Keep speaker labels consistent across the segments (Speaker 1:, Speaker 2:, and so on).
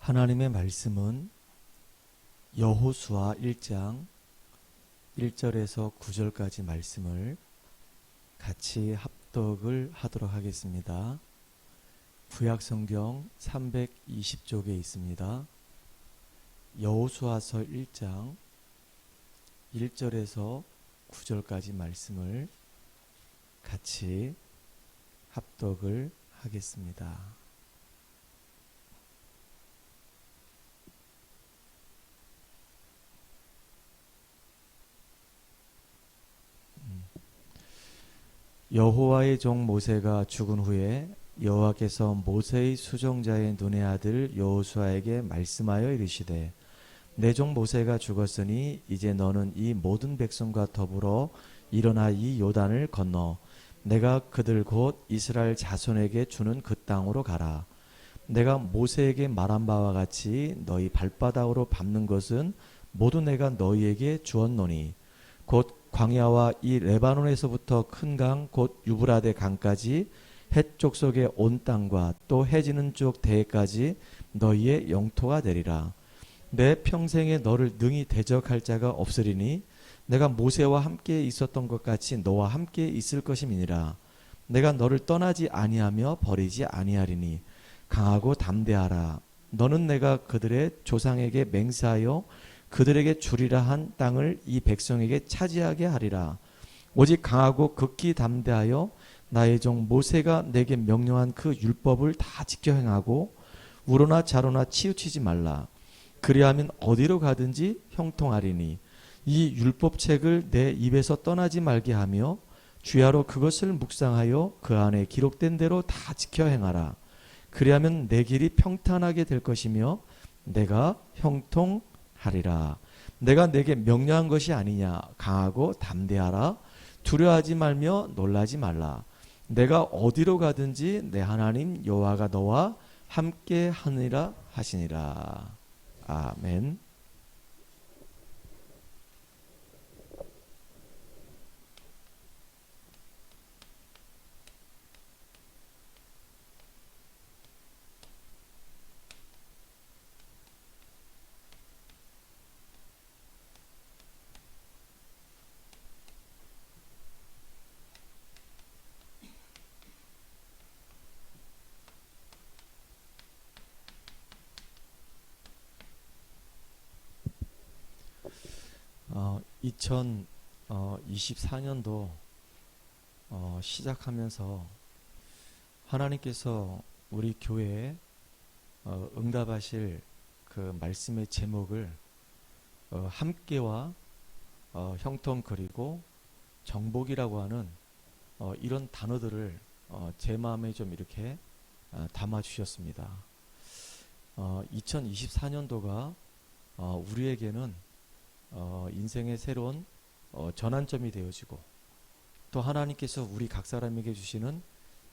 Speaker 1: 하나님의 말씀은 여호수아 1장 1절에서 9절까지 말씀을 같이 합독을 하도록 하겠습니다. 구약성경 320쪽에 있습니다. 여호수아서 1장 1절에서 9절까지 말씀을 같이 합독을 하겠습니다. 여호와의 종 모세가 죽은 후에 여호와께서 모세의 수종자의 눈의 아들 여호수아에게 말씀하여 이르시되 내 종 모세가 죽었으니 이제 너는 이 모든 백성과 더불어 일어나 이 요단을 건너 내가 그들 곧 이스라엘 자손에게 주는 그 땅으로 가라. 내가 모세에게 말한 바와 같이 너희 발바닥으로 밟는 것은 모두 내가 너희에게 주었노니 곧 광야와 이 레바논에서부터 큰 강 곧 유브라데 강까지 해 족속의 온 땅과 또 해지는 쪽 대해까지 너희의 영토가 되리라. 내 평생에 너를 능히 대적할 자가 없으리니 내가 모세와 함께 있었던 것 같이 너와 함께 있을 것임이니라. 내가 너를 떠나지 아니하며 버리지 아니하리니 강하고 담대하라. 너는 내가 그들의 조상에게 맹세하여 그들에게 주리라 한 땅을 이 백성에게 차지하게 하리라. 오직 강하고 극히 담대하여 나의 종 모세가 내게 명령한 그 율법을 다 지켜 행하고 우로나 좌로나 치우치지 말라. 그리하면 어디로 가든지 형통하리니 이 율법책을 내 입에서 떠나지 말게 하며 주야로 그것을 묵상하여 그 안에 기록된 대로 다 지켜 행하라. 그리하면 내 길이 평탄하게 될 것이며 내가 형통하리라. 내가 내게 명령한 것이 아니냐. 강하고 담대하라. 두려워하지 말며 놀라지 말라. 내가 어디로 가든지 내 하나님 여호와가 너와 함께 하느니라 하시니라. 아멘. 어, 2024년도 시작하면서 하나님께서 우리 교회에 응답하실 그 말씀의 제목을 함께와 형통 그리고 정복이라고 하는 이런 단어들을 제 마음에 좀 이렇게 담아 주셨습니다. 2024년도가 우리에게는 인생의 새로운 전환점이 되어지고 또 하나님께서 우리 각 사람에게 주시는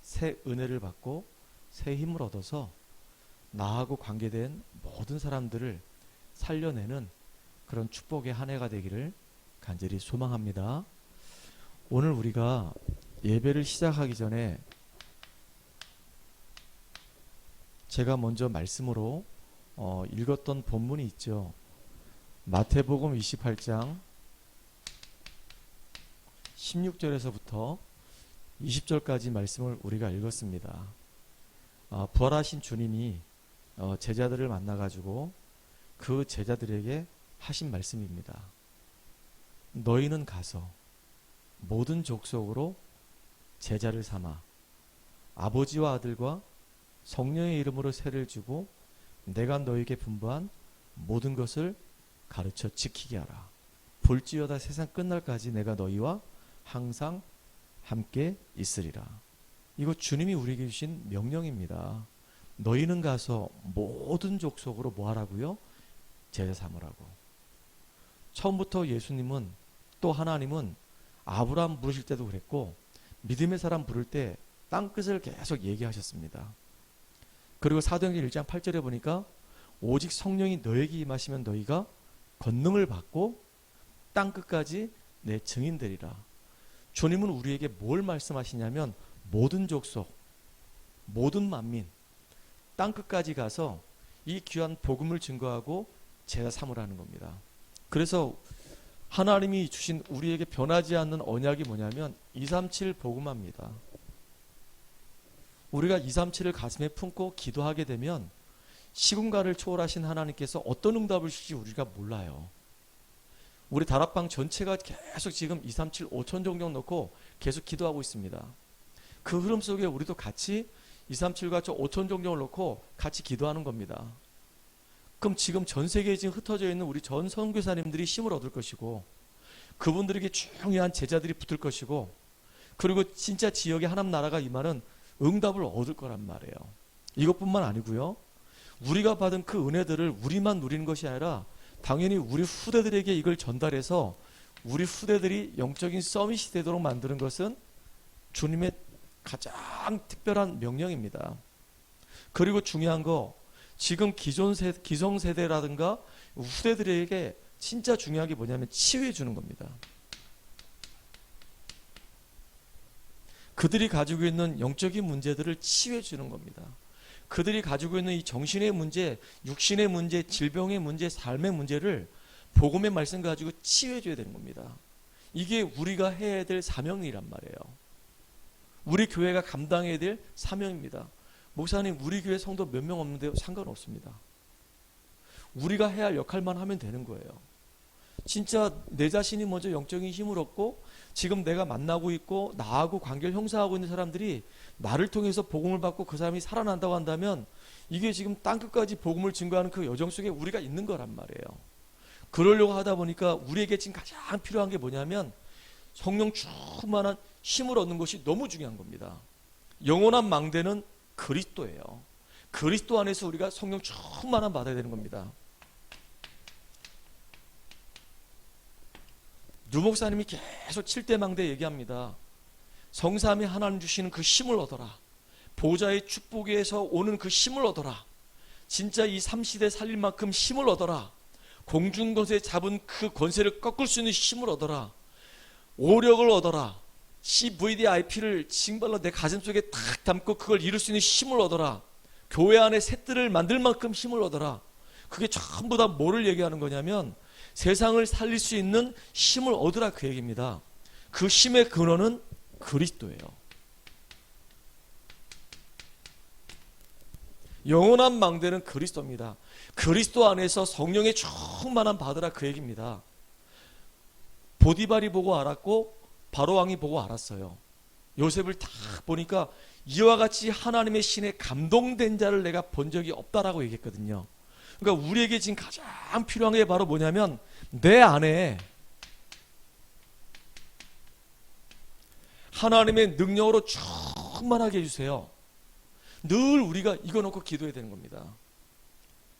Speaker 1: 새 은혜를 받고 새 힘을 얻어서 나하고 관계된 모든 사람들을 살려내는 그런 축복의 한 해가 되기를 간절히 소망합니다. 오늘 우리가 예배를 시작하기 전에 제가 먼저 말씀으로 읽었던 본문이 있죠. 마태복음 28장 16절에서부터 20절까지 말씀을 우리가 읽었습니다. 부활하신 주님이 제자들을 만나가지고 그 제자들에게 하신 말씀입니다. 너희는 가서 모든 족속으로 제자를 삼아 아버지와 아들과 성령의 이름으로 세를 주고 내가 너희에게 분부한 모든 것을 가르쳐 지키게 하라. 볼지어다 세상 끝날까지 내가 너희와 항상 함께 있으리라. 이거 주님이 우리에게 주신 명령입니다. 너희는 가서 모든 족속으로 뭐 하라고요? 제자 삼으라고. 처음부터 예수님은 또 하나님은 아브라함 부르실 때도 그랬고 믿음의 사람 부를 때 땅끝을 계속 얘기하셨습니다. 그리고 사도행전 1장 8절에 보니까 오직 성령이 너에게 임하시면 너희가 권능을 받고 땅끝까지 내 증인되리라. 주님은 우리에게 뭘 말씀하시냐면 모든 족속, 모든 만민, 땅끝까지 가서 이 귀한 복음을 증거하고 제사 삼으라는 겁니다. 그래서 하나님이 주신 우리에게 변하지 않는 언약이 뭐냐면 237 복음화입니다. 우리가 237을 가슴에 품고 기도하게 되면 시공간을 초월하신 하나님께서 어떤 응답을 주실지 우리가 몰라요. 우리 다락방 전체가 계속 지금 237 5천 정도 넣고 계속 기도하고 있습니다. 그 흐름 속에 우리도 같이 237과 저 5천 정도를 넣고 같이 기도하는 겁니다. 그럼 지금 전 세계에 지금 흩어져 있는 우리 전 선교사님들이 힘을 얻을 것이고, 그분들에게 중요한 제자들이 붙을 것이고, 그리고 진짜 지역에 하나님 나라가 임하는 응답을 얻을 거란 말이에요. 이것뿐만 아니고요, 우리가 받은 그 은혜들을 우리만 누리는 것이 아니라 당연히 우리 후대들에게 이걸 전달해서 우리 후대들이 영적인 서밋이 되도록 만드는 것은 주님의 가장 특별한 명령입니다. 그리고 중요한 거, 지금 기성세대라든가 후대들에게 진짜 중요한 게 뭐냐면 치유해 주는 겁니다. 그들이 가지고 있는 영적인 문제들을 치유해 주는 겁니다. 그들이 가지고 있는 이 정신의 문제, 육신의 문제, 질병의 문제, 삶의 문제를 복음의 말씀 가지고 치유해 줘야 되는 겁니다. 이게 우리가 해야 될 사명이란 말이에요. 우리 교회가 감당해야 될 사명입니다. 목사님, 우리 교회 성도 몇 명 없는데요? 상관없습니다. 우리가 해야 할 역할만 하면 되는 거예요. 진짜 내 자신이 먼저 영적인 힘을 얻고 지금 내가 만나고 있고 나하고 관계를 형성하고 있는 사람들이 나를 통해서 복음을 받고 그 사람이 살아난다고 한다면 이게 지금 땅끝까지 복음을 증거하는 그 여정 속에 우리가 있는 거란 말이에요. 그러려고 하다 보니까 우리에게 지금 가장 필요한 게 뭐냐면 성령 충만한 힘을 얻는 것이 너무 중요한 겁니다. 영원한 망대는 그리스도예요. 그리스도 안에서 우리가 성령 충만한 받아야 되는 겁니다. 류 목사님이 계속 7대 망대 얘기합니다. 성삼위 하나님 주시는 그 힘을 얻어라. 보좌의 축복에서 오는 그 힘을 얻어라. 진짜 이 3시대 살릴 만큼 힘을 얻어라. 공중권세 잡은 그 권세를 꺾을 수 있는 힘을 얻어라. 오력을 얻어라. CVDIP를 징발로 내 가슴속에 탁 담고 그걸 이룰 수 있는 힘을 얻어라. 교회 안에 셋들을 만들 만큼 힘을 얻어라. 그게 전부 다 뭐를 얘기하는 거냐면 세상을 살릴 수 있는 힘을 얻으라, 그 얘기입니다. 그 힘의 근원은 그리스도예요. 영원한 망대는 그리스도입니다. 그리스도 안에서 성령의 충만한 받으라, 그 얘기입니다. 보디발이 보고 알았고 바로왕이 보고 알았어요. 요셉을 딱 보니까 이와 같이 하나님의 신에 감동된 자를 내가 본 적이 없다라고 얘기했거든요. 그러니까 우리에게 지금 가장 필요한 게 바로 뭐냐면 내 안에 하나님의 능력으로 충만하게 해주세요. 늘 우리가 이거 놓고 기도해야 되는 겁니다.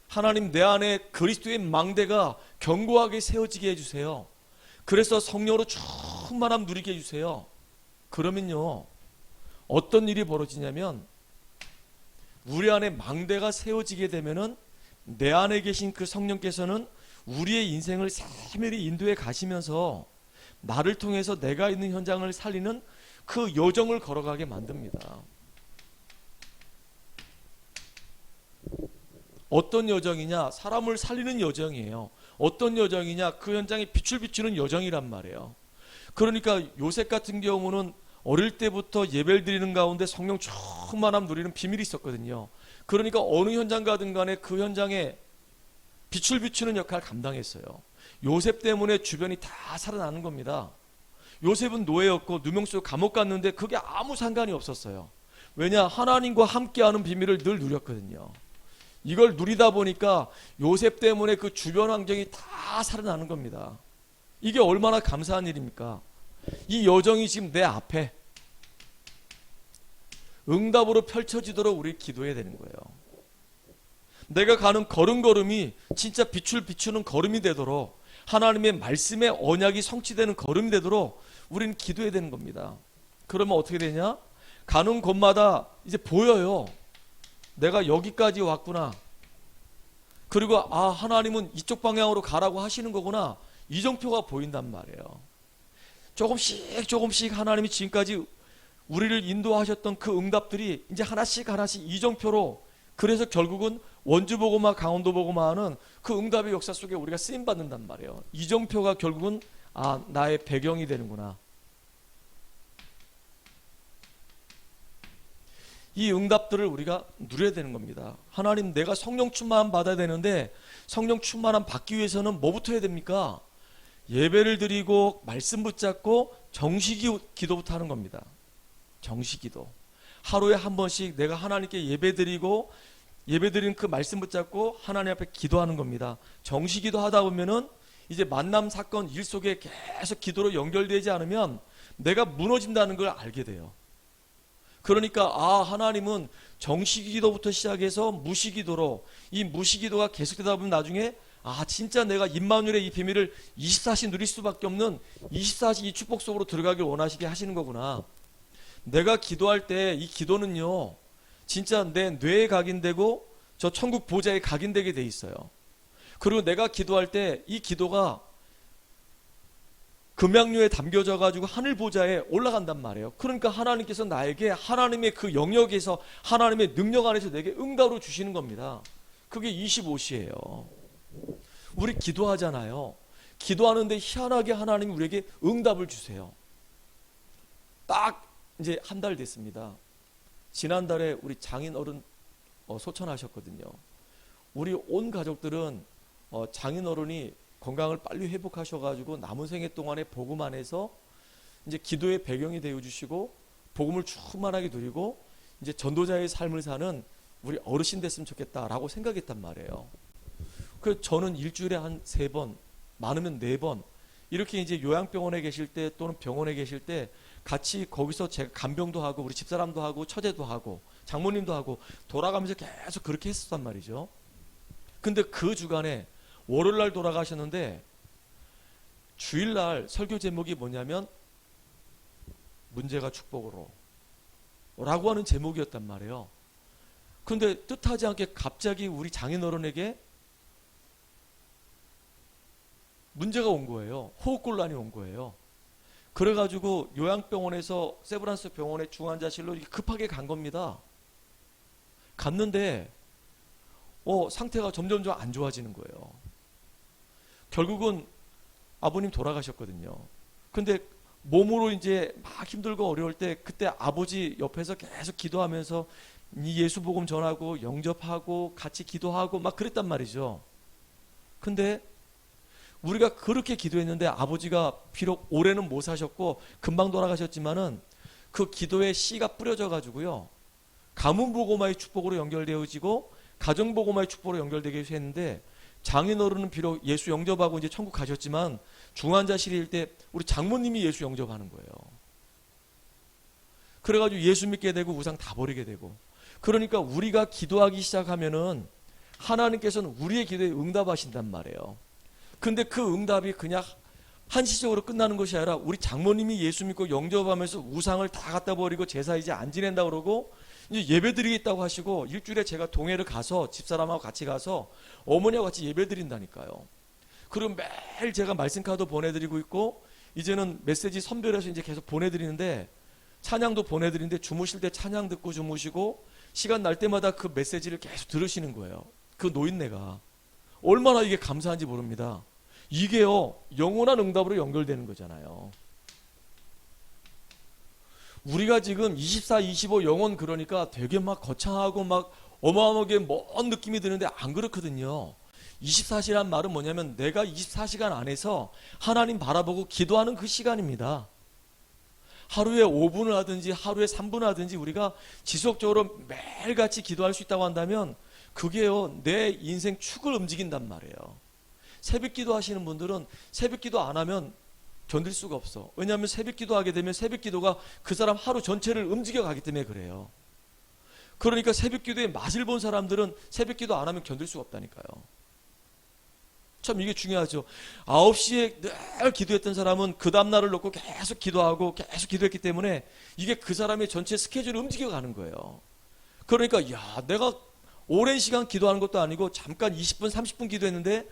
Speaker 1: 하나님, 내 안에 그리스도의 망대가 견고하게 세워지게 해주세요. 그래서 성령으로 충만함 누리게 해주세요. 그러면요, 어떤 일이 벌어지냐면 우리 안에 망대가 세워지게 되면은 내 안에 계신 그 성령께서는 우리의 인생을 세밀히 인도해 가시면서 나를 통해서 내가 있는 현장을 살리는 그 여정을 걸어가게 만듭니다. 어떤 여정이냐? 사람을 살리는 여정이에요. 어떤 여정이냐? 그 현장에 빛을 비추는 여정이란 말이에요. 그러니까 요셉 같은 경우는 어릴 때부터 예배를 드리는 가운데 성령 충만함 누리는 비밀이 있었거든요. 그러니까 어느 현장 가든 간에 그 현장에 빛을 비추는 역할을 감당했어요. 요셉 때문에 주변이 다 살아나는 겁니다. 요셉은 노예였고 누명소 감옥 갔는데 그게 아무 상관이 없었어요. 왜냐? 하나님과 함께하는 비밀을 늘 누렸거든요. 이걸 누리다 보니까 요셉 때문에 그 주변 환경이 다 살아나는 겁니다. 이게 얼마나 감사한 일입니까? 이 여정이 지금 내 앞에 응답으로 펼쳐지도록 우리 기도해야 되는 거예요. 내가 가는 걸음걸음이 진짜 빛을 비추는 걸음이 되도록, 하나님의 말씀의 언약이 성취되는 걸음이 되도록 우리는 기도해야 되는 겁니다. 그러면 어떻게 되냐? 가는 곳마다 이제 보여요. 내가 여기까지 왔구나. 그리고 아, 하나님은 이쪽 방향으로 가라고 하시는 거구나. 이정표가 보인단 말이에요. 조금씩 하나님이 지금까지 우리를 인도하셨던 그 응답들이 이제 하나씩 이정표로, 그래서 결국은
Speaker 2: 원주복음화, 강원도복음화는 그 응답의 역사 속에 우리가 쓰임받는단 말이에요. 이정표가 결국은 나의 배경이 되는구나. 이 응답들을 우리가 누려야 되는 겁니다. 하나님, 내가 성령 충만 받아야 되는데 성령 충만함 받기 위해서는 뭐부터 해야 됩니까? 예배를 드리고 말씀 붙잡고 정식 기도부터 하는 겁니다. 정식 기도. 하루에 한 번씩 내가 하나님께 예배드리고 예배드린 그 말씀 붙잡고 하나님 앞에 기도하는 겁니다. 정식 기도 하다 보면은 이제 만남 사건 일 속에 계속 기도로 연결되지 않으면 내가 무너진다는 걸 알게 돼요. 그러니까 하나님은 정식 기도부터 시작해서 무시 기도로, 이 무시 기도가 계속되다 보면 나중에 진짜 내가 임마누엘의 이 비밀을 24시 누릴 수밖에 없는 24시 이 축복 속으로 들어가길 원하시게 하시는 거구나. 내가 기도할 때 이 기도는요, 진짜 내 뇌에 각인되고 저 천국 보좌에 각인되게 돼 있어요. 그리고 내가 기도할 때 이 기도가 금양류에 담겨져 가지고 하늘 보좌에 올라간단 말이에요. 그러니까 하나님께서 나에게 하나님의 그 영역에서 하나님의 능력 안에서 내게 응답으로 주시는 겁니다. 그게 25시예요. 우리 기도하잖아요. 기도하는데 희한하게 하나님이 우리에게 응답을 주세요. 딱 이제 한 달 됐습니다. 지난달에 우리 장인 어른 소천하셨거든요. 우리 온 가족들은 장인 어른이 건강을 빨리 회복하셔가지고 남은 생애 동안에 복음 안에서 이제 기도의 배경이 되어 주시고 복음을 충만하게 누리고 이제 전도자의 삶을 사는 우리 어르신 됐으면 좋겠다라고 생각했단 말이에요. 그래서 저는 일주일에 한 3번, 많으면 4번 이렇게 이제 요양병원에 계실 때 또는 병원에 계실 때 같이 거기서 제가 간병도 하고 우리 집사람도 하고 처제도 하고 장모님도 하고 돌아가면서 계속 그렇게 했었단 말이죠. 근데 그 주간에 월요일날 돌아가셨는데 주일날 설교 제목이 뭐냐면 문제가 축복으로 라고 하는 제목이었단 말이에요. 근데 뜻하지 않게 갑자기 우리 장인어른에게 문제가 온 거예요. 호흡곤란이 온 거예요. 그래가지고 요양병원에서 세브란스 병원의 중환자실로 급하게 간 겁니다. 갔는데 상태가 점점점 안 좋아지는 거예요. 결국은 아버님 돌아가셨거든요. 근데 몸으로 이제 막 힘들고 어려울 때 그때 아버지 옆에서 계속 기도하면서 이 예수 복음 전하고 영접하고 같이 기도하고 막 그랬단 말이죠. 근데 우리가 그렇게 기도했는데 아버지가 비록 올해는 못 사셨고 금방 돌아가셨지만은 그 기도의 씨가 뿌려져 가지고요. 가문 복음화의 축복으로 연결되어지고 가정 복음화의 축복으로 연결되게 했는데 장인어른은 비록 예수 영접하고 이제 천국 가셨지만 중환자실일 때 우리 장모님이 예수 영접하는 거예요. 그래가지고 예수 믿게 되고 우상 다 버리게 되고. 그러니까 우리가 기도하기 시작하면은 하나님께서는 우리의 기도에 응답하신단 말이에요. 근데 그 응답이 그냥 한시적으로 끝나는 것이 아니라 우리 장모님이 예수 믿고 영접하면서 우상을 다 갖다 버리고 제사 이제 안 지낸다 그러고 이제 예배 드리겠다고 하시고 일주일에 제가 동해를 가서 집사람하고 같이 가서 어머니하고 같이 예배 드린다니까요. 그리고 매일 제가 말씀 카드 보내드리고 있고 이제는 메시지 선별해서 이제 계속 보내드리는데 찬양도 보내드리는데 주무실 때 찬양 듣고 주무시고 시간 날 때마다 그 메시지를 계속 들으시는 거예요. 그 노인네가 얼마나 이게 감사한지 모릅니다. 이게요 영원한 응답으로 연결되는 거잖아요. 우리가 지금 24, 25 영혼 그러니까 되게 막 거창하고 막 어마어마하게 먼 느낌이 드는데 안 그렇거든요. 24시란 말은 뭐냐면 내가 24시간 안에서 하나님 바라보고 기도하는 그 시간입니다. 하루에 5분을 하든지 하루에 3분을 하든지 우리가 지속적으로 매일같이 기도할 수 있다고 한다면 그게요 내 인생 축을 움직인단 말이에요. 새벽 기도 하시는 분들은 새벽 기도 안 하면 견딜 수가 없어. 왜냐하면 새벽 기도하게 되면 새벽 기도가 그 사람 하루 전체를 움직여 가기 때문에 그래요. 그러니까 새벽 기도의 맛을 본 사람들은 새벽 기도 안 하면 견딜 수가 없다니까요. 참 이게 중요하죠. 9시에 늘 기도했던 사람은 그 다음날을 놓고 계속 기도하고 계속 기도했기 때문에 이게 그 사람의 전체 스케줄을 움직여 가는 거예요. 그러니까 내가 오랜 시간 기도하는 것도 아니고 잠깐 20분 30분 기도했는데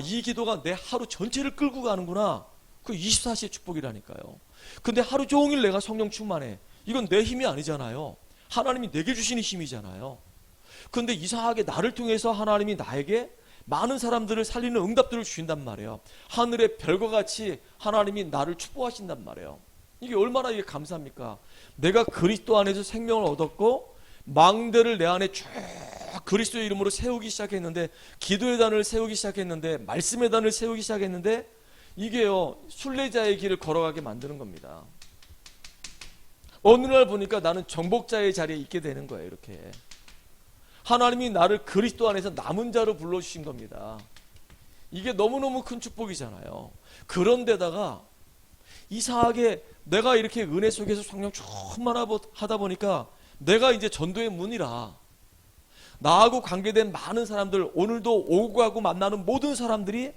Speaker 2: 이 기도가 내 하루 전체를 끌고 가는구나. 그 24시의 축복이라니까요. 근데 하루 종일 내가 성령 충만해. 이건 내 힘이 아니잖아요. 하나님이 내게 주시는 힘이잖아요. 그런데 이상하게 나를 통해서 하나님이 나에게 많은 사람들을 살리는 응답들을 주신단 말이에요. 하늘의 별과 같이 하나님이 나를 축복하신단 말이에요. 이게 얼마나 이게 감사합니까? 내가 그리스도 안에서 생명을 얻었고 망대를 내 안에 쭉 그리스도의 이름으로 세우기 시작했는데, 기도의 단을 세우기 시작했는데, 말씀의 단을 세우기 시작했는데, 이게요 순례자의 길을 걸어가게 만드는 겁니다. 어느 날 보니까 나는 정복자의 자리에 있게 되는 거예요. 이렇게 하나님이 나를 그리스도 안에서 남은 자로 불러주신 겁니다. 이게 너무너무 큰 축복이잖아요. 그런데다가 이상하게 내가 이렇게 은혜 속에서 성령 충만하다 보니까 내가 이제 전도의 문이라, 나하고 관계된 많은 사람들, 오늘도 오고 가고 만나는 모든 사람들이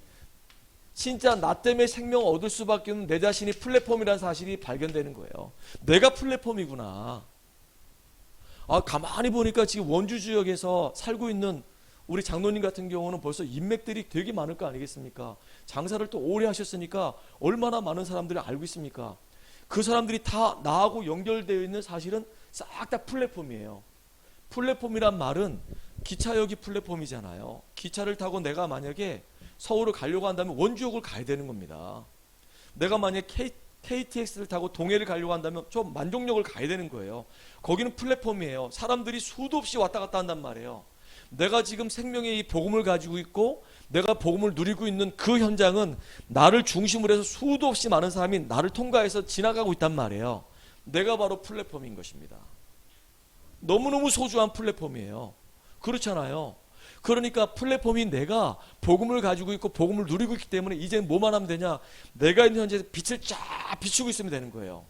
Speaker 2: 진짜 나 때문에 생명을 얻을 수밖에 없는 내 자신이 플랫폼이라는 사실이 발견되는 거예요. 내가 플랫폼이구나. 가만히 보니까 지금 원주 지역에서 살고 있는 우리 장로님 같은 경우는 벌써 인맥들이 되게 많을 거 아니겠습니까? 장사를 또 오래 하셨으니까 얼마나 많은 사람들이 알고 있습니까? 그 사람들이 다 나하고 연결되어 있는 사실은 싹 다 플랫폼이에요. 플랫폼이란 말은 기차역이 플랫폼이잖아요. 기차를 타고 내가 만약에 서울을 가려고 한다면 원주역을 가야 되는 겁니다. 내가 만약에 KTX를 타고 동해를 가려고 한다면 저 만종역을 가야 되는 거예요. 거기는 플랫폼이에요. 사람들이 수도 없이 왔다 갔다 한단 말이에요. 내가 지금 생명의 이 복음을 가지고 있고 내가 복음을 누리고 있는 그 현장은 나를 중심으로 해서 수도 없이 많은 사람이 나를 통과해서 지나가고 있단 말이에요. 내가 바로 플랫폼인 것입니다. 너무너무 소중한 플랫폼이에요. 그렇잖아요. 그러니까 플랫폼이 내가 복음을 가지고 있고 복음을 누리고 있기 때문에 이제 뭐만 하면 되냐, 내가 있는 현재에서 빛을 쫙 비추고 있으면 되는 거예요.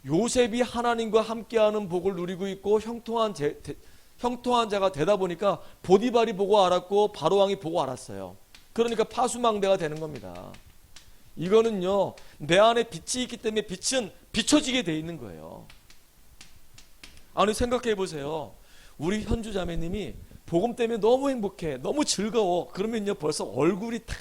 Speaker 2: 요셉이 하나님과 함께하는 복을 누리고 있고 형통한 자가 되다 보니까 보디발이 보고 알았고 바로왕이 보고 알았어요. 그러니까 파수망대가 되는 겁니다. 이거는요 내 안에 빛이 있기 때문에 빛은 비춰지게 돼 있는 거예요. 아니 생각해 보세요. 우리 현주 자매님이 복음 때문에 너무 행복해, 너무 즐거워. 그러면요 벌써 얼굴이 다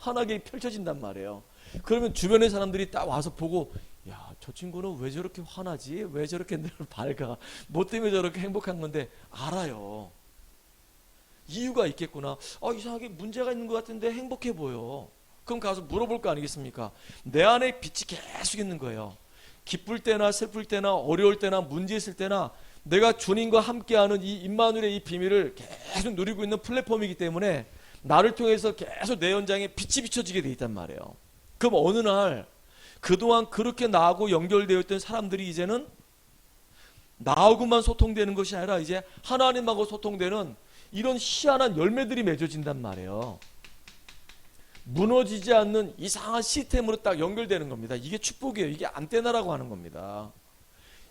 Speaker 2: 환하게 펼쳐진단 말이에요. 그러면 주변의 사람들이 딱 와서 보고, 야, 저 친구는 왜 저렇게 환하지? 왜 저렇게 늘 밝아? 뭐 때문에 저렇게 행복한 건데 알아요. 이유가 있겠구나. 이상하게 문제가 있는 것 같은데 행복해 보여. 그럼 가서 물어볼 거 아니겠습니까? 내 안에 빛이 계속 있는 거예요. 기쁠 때나 슬플 때나 어려울 때나 문제 있을 때나 내가 주님과 함께하는 이 임마누엘의 이 비밀을 계속 누리고 있는 플랫폼이기 때문에 나를 통해서 계속 내 현장에 빛이 비춰지게 돼 있단 말이에요. 그럼 어느 날 그동안 그렇게 나하고 연결되어 있던 사람들이 이제는 나하고만 소통되는 것이 아니라 이제 하나님하고 소통되는 이런 희한한 열매들이 맺어진단 말이에요. 무너지지 않는 이상한 시스템으로 딱 연결되는 겁니다. 이게 축복이에요. 이게 안테나라고 하는 겁니다.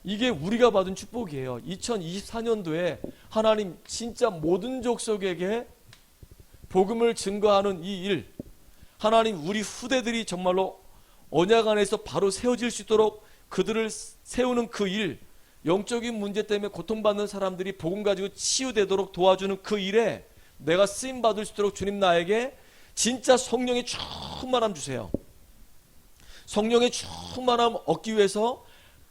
Speaker 2: 이게 우리가 받은 축복이에요. 2024년도에 하나님 진짜 모든 족속에게 복음을 증거하는 이 일, 하나님 우리 후대들이 정말로 언약 안에서 바로 세워질 수 있도록 그들을 세우는 그 일, 영적인 문제 때문에 고통받는 사람들이 복음 가지고 치유되도록 도와주는 그 일에 내가 쓰임받을 수 있도록 주님 나에게 진짜 성령의 충만함 주세요. 성령의 충만함 얻기 위해서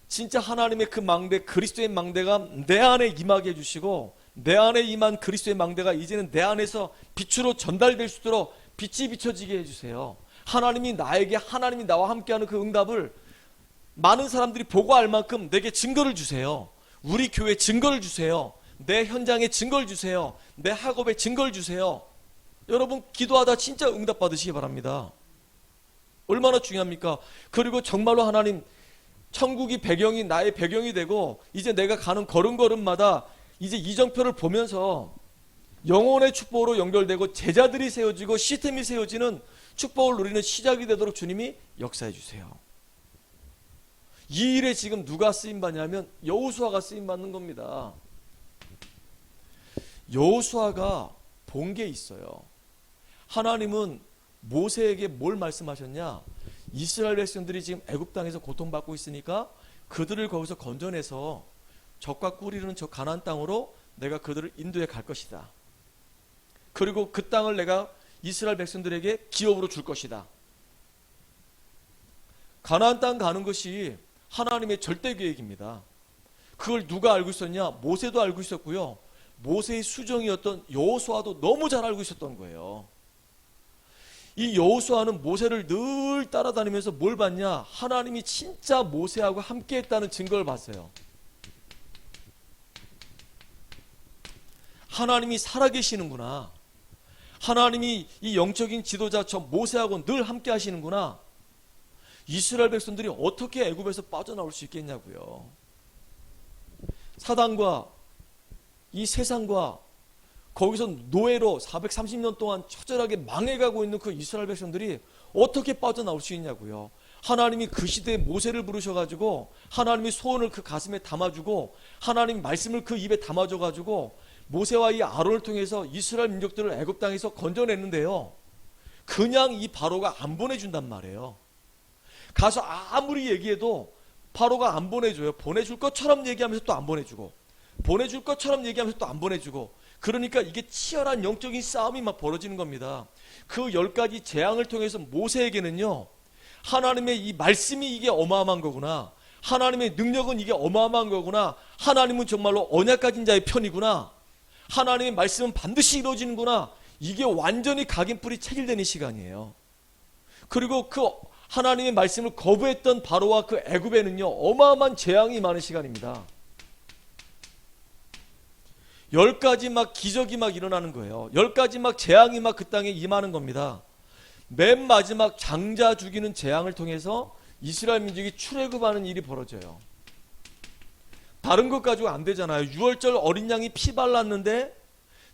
Speaker 2: 진짜 하나님의 그 망대, 그리스도의 망대가 내 안에 임하게 해주시고, 내 안에 임한 그리스도의 망대가 이제는 내 안에서 빛으로 전달될 수 있도록 빛이 비춰지게 해주세요. 하나님이 나에게, 하나님이 나와 함께하는 그 응답을 많은 사람들이 보고 알 만큼 내게 증거를 주세요. 우리 교회에 증거를 주세요. 내 현장에 증거를 주세요. 내 학업에 증거를 주세요. 여러분 기도하다 진짜 응답 받으시기 바랍니다. 얼마나 중요합니까? 그리고 정말로 하나님 천국이 배경이 나의 배경이 되고 이제 내가 가는 걸음걸음마다 이제 이정표를 보면서 영혼의 축복으로 연결되고 제자들이 세워지고 시스템이 세워지는 축복을 누리는 시작이 되도록 주님이 역사해 주세요. 이 일에 지금 누가 쓰임받냐면 여호수아가 쓰임받는 겁니다. 여호수아가 본 게 있어요. 하나님은 모세에게 뭘 말씀하셨냐? 이스라엘 백성들이 지금 애굽 땅에서 고통받고 있으니까 그들을 거기서 건져내서 젖과 꿀 이르는 저 가나안 땅으로 내가 그들을 인도해 갈 것이다. 그리고 그 땅을 내가 이스라엘 백성들에게 기업으로 줄 것이다. 가나안 땅 가는 것이 하나님의 절대 계획입니다. 그걸 누가 알고 있었냐? 모세도 알고 있었고요. 모세의 수정이었던 여호수아도 너무 잘 알고 있었던 거예요. 이 여호수아는 모세를 늘 따라다니면서 뭘 봤냐? 하나님이 진짜 모세하고 함께했다는 증거를 봤어요. 하나님이 살아계시는구나. 하나님이 이 영적인 지도자 저 모세하고 늘 함께 하시는구나. 이스라엘 백성들이 어떻게 애굽에서 빠져나올 수 있겠냐고요. 사단과 이 세상과 거기서 노예로 430년 동안 처절하게 망해가고 있는 그 이스라엘 백성들이 어떻게 빠져나올 수 있냐고요. 하나님이 그 시대에 모세를 부르셔가지고 하나님이 소원을 그 가슴에 담아주고 하나님 말씀을 그 입에 담아줘가지고 모세와 이 아론을 통해서 이스라엘 민족들을 애굽 땅에서 건져냈는데요. 그냥 이 바로가 안 보내준단 말이에요. 가서 아무리 얘기해도 바로가 안 보내줘요. 보내줄 것처럼 얘기하면서 또 안 보내주고 보내줄 것처럼 얘기하면서 또 안 보내주고 그러니까 이게 치열한 영적인 싸움이 막 벌어지는 겁니다. 그 10가지 재앙을 통해서 모세에게는요. 하나님의 이 말씀이 이게 어마어마한 거구나. 하나님의 능력은 이게 어마어마한 거구나. 하나님은 정말로 언약 가진 자의 편이구나. 하나님의 말씀은 반드시 이루어지는구나. 이게 완전히 각인뿔이 체질되는 시간이에요. 그리고 그 하나님의 말씀을 거부했던 바로와 그 애굽에는요. 어마어마한 재앙이 많은 시간입니다. 10가지 막 기적이 막 일어나는 거예요. 10가지 막 재앙이 막 그 땅에 임하는 겁니다. 맨 마지막 장자 죽이는 재앙을 통해서 이스라엘 민족이 출애굽하는 일이 벌어져요. 다른 것 가지고 안 되잖아요. 6월절 어린 양이 피 발랐는데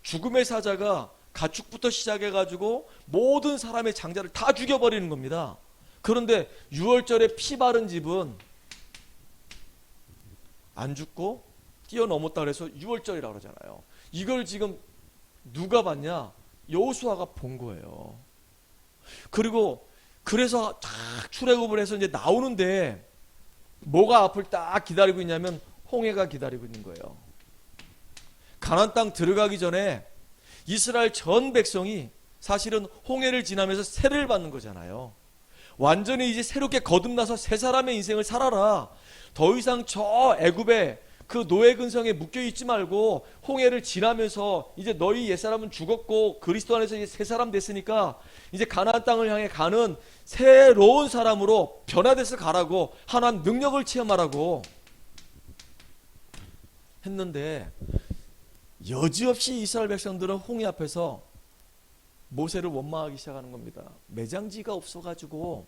Speaker 2: 죽음의 사자가 가축부터 시작해가지고 모든 사람의 장자를 다 죽여버리는 겁니다. 그런데 6월절에 피 바른 집은 안 죽고 뛰어넘었다 그래서 6월절이라고 그러잖아요. 이걸 지금 누가 봤냐? 여호수아가 본 거예요. 그리고 그래서 딱 출애굽을 해서 이제 나오는데 뭐가 앞을 딱 기다리고 있냐면 홍해가 기다리고 있는 거예요. 가나안 땅 들어가기 전에 이스라엘 전 백성이 사실은 홍해를 지나면서 세례를 받는 거잖아요. 완전히 이제 새롭게 거듭나서 새 사람의 인생을 살아라. 더 이상 저 애굽에 그 노예 근성에 묶여 있지 말고 홍해를 지나면서 이제 너희 옛사람은 죽었고 그리스도 안에서 이제 새 사람 됐으니까 이제 가나안 땅을 향해 가는 새로운 사람으로 변화돼서 가라고 하나님 능력을 체험하라고 했는데 여지없이 이스라엘 백성들은 홍해 앞에서 모세를 원망하기 시작하는 겁니다. 매장지가 없어가지고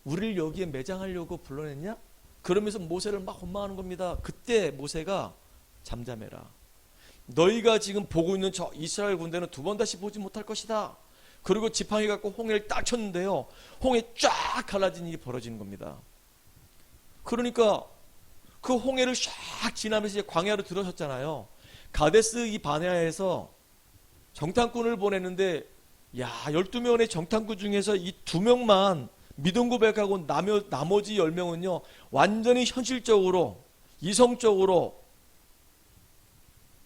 Speaker 2: 우리를 여기에 매장하려고 불러냈냐? 그러면서 모세를 막 원망하는 겁니다. 그때 모세가 잠잠해라. 너희가 지금 보고 있는 저 이스라엘 군대는 두 번 다시 보지 못할 것이다. 그리고 지팡이 갖고 홍해를 딱 쳤는데요. 홍해 쫙 갈라진 일이 벌어지는 겁니다. 그러니까 그 홍해를 샥 지나면서 이제 광야로 들어섰잖아요. 가데스 이 바네아에서 정탐꾼을 보냈는데 야 12명의 정탐꾼 중에서 이 2명만 믿음 고백하고 나머지 10명은요 완전히 현실적으로 이성적으로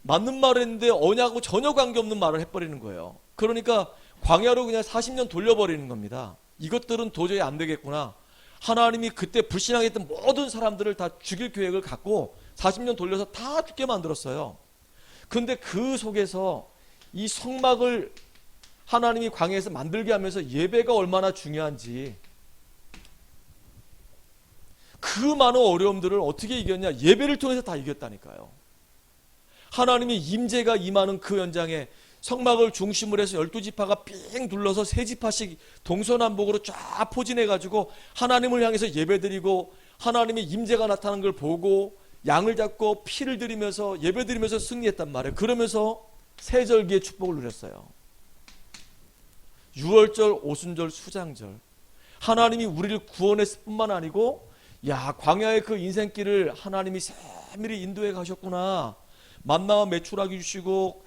Speaker 2: 맞는 말을 했는데 언약하고 전혀 관계없는 말을 해버리는 거예요. 그러니까 광야로 그냥 40년 돌려버리는 겁니다. 이것들은 도저히 안 되겠구나. 하나님이 그때 불신앙했던 모든 사람들을 다 죽일 계획을 갖고 40년 돌려서 다 죽게 만들었어요. 근데 그 속에서 이 성막을 하나님이 광야에서 만들게 하면서 예배가 얼마나 중요한지 그 많은 어려움들을 어떻게 이겼냐? 예배를 통해서 다 이겼다니까요. 하나님의 임재가 임하는 그 현장에 성막을 중심으로 해서 12지파가 삥 둘러서 3지파씩 동서남북으로 쫙 포진해가지고 하나님을 향해서 예배드리고 하나님의 임재가 나타나는 걸 보고 양을 잡고 피를 드리면서 예배드리면서 승리했단 말이에요. 그러면서 세절기의 축복을 누렸어요. 6월절, 오순절, 수장절 하나님이 우리를 구원했을 뿐만 아니고 야 광야의 그 인생길을 하나님이 세밀히 인도해 가셨구나. 만나와 메추라기 주시고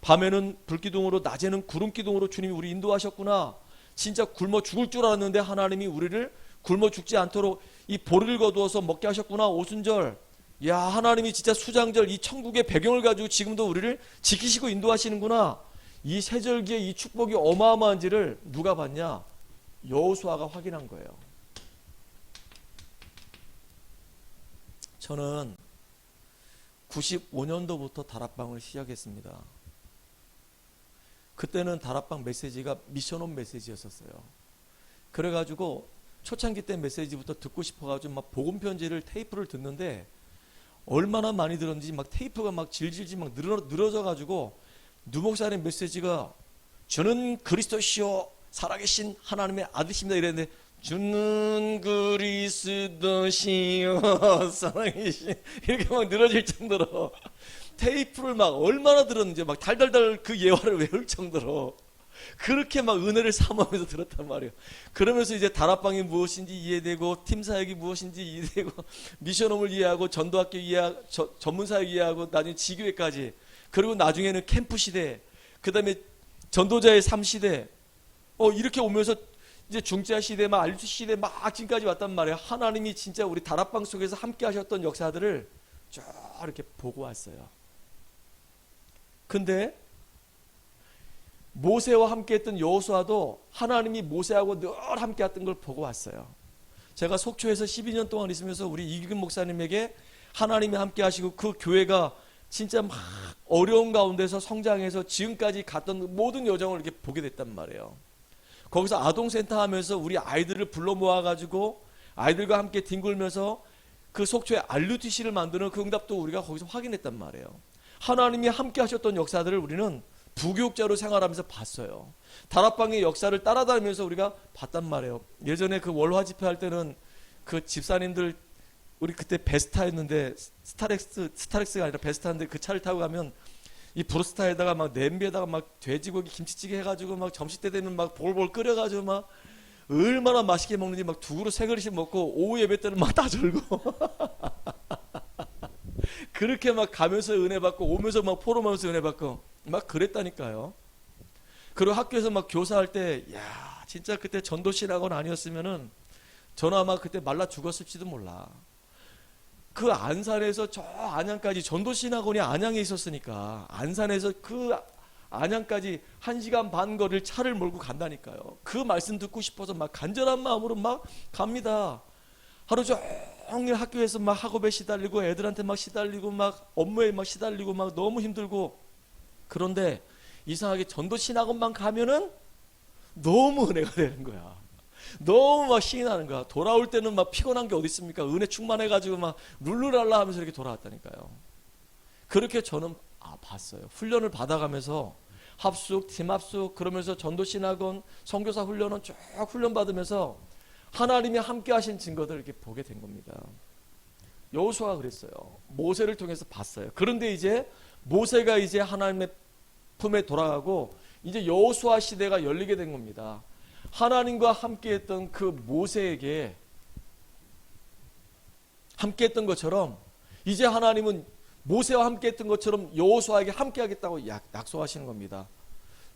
Speaker 2: 밤에는 불기둥으로 낮에는 구름기둥으로 주님이 우리 인도하셨구나. 진짜 굶어 죽을 줄 알았는데 하나님이 우리를 굶어 죽지 않도록 이 보리를 거두어서 먹게 하셨구나. 오순절 야 하나님이 진짜 수장절 이 천국의 배경을 가지고 지금도 우리를 지키시고 인도하시는구나. 이 세절기의 이 축복이 어마어마한지를 누가 봤냐? 여호수아가 확인한 거예요. 저는 95년도부터 다락방을 시작했습니다. 그때는 다락방 메시지가 미션홈 메시지였었어요. 그래가지고 초창기 때 메시지부터 듣고 싶어가지고 막 복음 편지를 테이프를 듣는데 얼마나 많이 들었는지 막 테이프가 막 질질질 막 늘어져가지고 누목사님 메시지가 주는 그리스도시요 살아계신 하나님의 아들이십니다 이랬는데 주는 그리스도시요 살아계신 이렇게 막 늘어질 정도로 테이프를 막 얼마나 들었는지 막 달달달 그 예화를 외울 정도로 그렇게 막 은혜를 삼으면서 들었단 말이에요. 그러면서 이제 다락방이 무엇인지 이해되고 팀 사역이 무엇인지 이해되고 미션홈을 이해하고 전도학교 이해하고 전문 사역 이해하고 나중에 지교회까지 그리고 나중에는 캠프 시대 그다음에 전도자의 삶 시대 이렇게 오면서 이제 중자 시대 막 알루트 시대 막 지금까지 왔단 말이에요. 하나님이 진짜 우리 다락방 속에서 함께 하셨던 역사들을 쭉 이렇게 보고 왔어요. 근데 모세와 함께 했던 여호수아도 하나님이 모세하고 늘 함께 했던 걸 보고 왔어요. 제가 속초에서 12년 동안 있으면서 우리 이규근 목사님에게 하나님이 함께 하시고 그 교회가 진짜 막 어려운 가운데서 성장해서 지금까지 갔던 모든 여정을 이렇게 보게 됐단 말이에요. 거기서 아동센터 하면서 우리 아이들을 불러 모아가지고 아이들과 함께 뒹굴면서 그 속초에 RUTC를 만드는 그 응답도 우리가 거기서 확인했단 말이에요. 하나님이 함께 하셨던 역사들을 우리는 부교육자로 생활하면서 봤어요. 다락방의 역사를 따라다니면서 우리가 봤단 말이에요. 예전에 그 월화 집회할 때는 그 집사님들 우리 그때 베스타였는데 스타렉스가 아니라 베스타인데 그 차를 타고 가면 이 브루스타에다가 막 냄비에다가 막 돼지고기 김치찌개 해가지고 막 점심 때 되면 막 볼볼 끓여가지고 막 얼마나 맛있게 먹는지 막 두 그릇 세 그릇씩 먹고 오후 예배 때는 막 다 절고 그렇게 막 가면서 은혜 받고 오면서 막 포럼하면서 은혜 받고 막 그랬다니까요. 그리고 학교에서 막 교사할 때 야 진짜 그때 전도신학원 아니었으면은 저는 아마 그때 말라 죽었을지도 몰라. 그 안산에서 저 안양까지 전도신학원이 안양에 있었으니까 안산에서 그 안양까지 1시간 반 거리를 차를 몰고 간다니까요. 그 말씀 듣고 싶어서 막 간절한 마음으로 막 갑니다. 하루 종일 학교에서 막 학업에 시달리고 애들한테 막 시달리고 막 업무에 막 시달리고 막 너무 힘들고 그런데 이상하게 전도신학원만 가면은 너무 은혜가 되는 거야. 너무 막 신이 나는 거야. 돌아올 때는 막 피곤한 게 어디 있습니까? 은혜 충만해가지고 막 룰루랄라 하면서 이렇게 돌아왔다니까요. 그렇게 저는 봤어요. 훈련을 받아가면서 합숙, 팀합숙 그러면서 전도신학원, 선교사 훈련은 쭉 훈련 받으면서 하나님이 함께 하신 증거들을 이렇게 보게 된 겁니다. 여호수아가 그랬어요. 모세를 통해서 봤어요. 그런데 이제 모세가 이제 하나님의 품에 돌아가고 이제 여호수아 시대가 열리게 된 겁니다. 하나님과 함께했던 그 모세에게 함께했던 것처럼 이제 하나님은 모세와 함께했던 것처럼 여호수아에게 함께하겠다고 약속하시는 겁니다.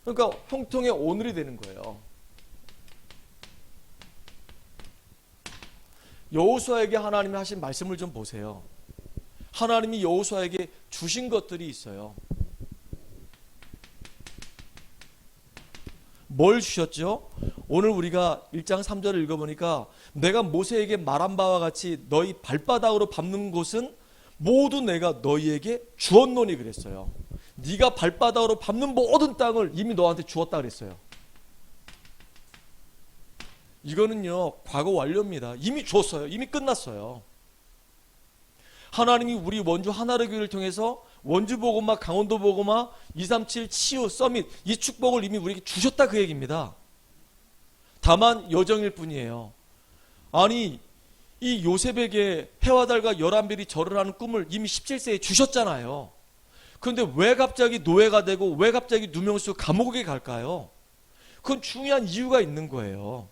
Speaker 2: 그러니까 형통의 오늘이 되는 거예요. 여호수아에게 하나님이 하신 말씀을 좀 보세요. 하나님이 여호수아에게 주신 것들이 있어요. 뭘 주셨죠? 오늘 우리가 1장 3절을 읽어보니까 내가 모세에게 말한 바와 같이 너희 발바닥으로 밟는 곳은 모두 내가 너희에게 주었노니 그랬어요. 네가 발바닥으로 밟는 모든 땅을 이미 너한테 주었다 그랬어요. 이거는요 과거 완료입니다. 이미 줬어요. 이미 끝났어요. 하나님이 우리 원주 하나를 교회를 통해서 원주 보고마, 강원도 보고마, 237 치유 서밋 이 축복을 이미 우리에게 주셨다 그 얘기입니다. 다만 여정일 뿐이에요. 아니 이 요셉에게 해와 달과 열한 별이 절을 하는 꿈을 이미 17세에 주셨잖아요. 그런데 왜 갑자기 노예가 되고 왜 갑자기 누명수 감옥에 갈까요? 그건 중요한 이유가 있는 거예요.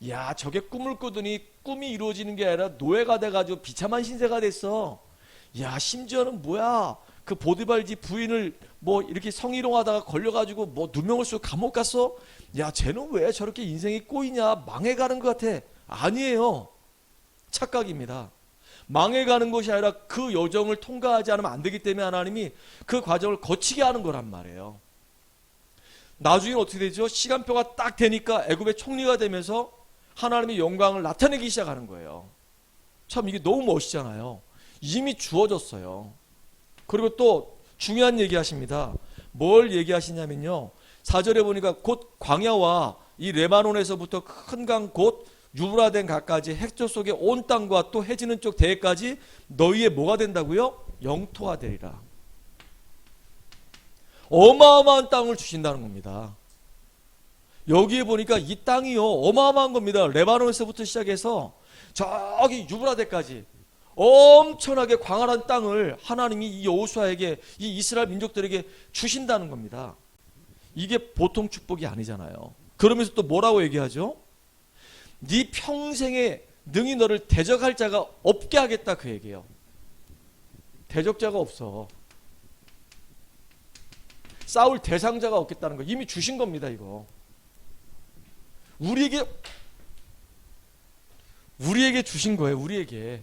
Speaker 2: 야 저게 꿈을 꾸더니 꿈이 이루어지는 게 아니라 노예가 돼가지고 비참한 신세가 됐어. 야 심지어는 뭐야 그 보디발지 부인을 뭐 이렇게 성희롱하다가 걸려가지고 뭐 누명을 쓰고 감옥 갔어. 야 쟤는 왜 저렇게 인생이 꼬이냐 망해가는 것 같아. 아니에요. 착각입니다. 망해가는 것이 아니라 그 여정을 통과하지 않으면 안 되기 때문에 하나님이 그 과정을 거치게 하는 거란 말이에요. 나중에 어떻게 되죠? 시간표가 딱 되니까 애굽의 총리가 되면서 하나님의 영광을 나타내기 시작하는 거예요. 참 이게 너무 멋있잖아요. 이미 주어졌어요. 그리고 또 중요한 얘기 하십니다. 뭘 얘기하시냐면요. 4절에 보니까 곧 광야와 이 레바논에서부터 큰 강 곧 유브라덴 가까지 핵조 속의 온 땅과 또 해지는 쪽 대해까지 너희의 뭐가 된다고요? 영토가 되리라. 어마어마한 땅을 주신다는 겁니다. 여기에 보니까 이 땅이요 어마어마한 겁니다. 레바논에서부터 시작해서 저기 유브라데까지 엄청나게 광활한 땅을 하나님이 이 여호수아에게, 이 이스라엘 민족들에게 주신다는 겁니다. 이게 보통 축복이 아니잖아요. 그러면서 또 뭐라고 얘기하죠? 네 평생에 능히 너를 대적할 자가 없게 하겠다, 그 얘기예요. 대적자가 없어. 싸울 대상자가 없겠다는 거 이미 주신 겁니다. 이거 우리에게 주신 거예요. 우리에게.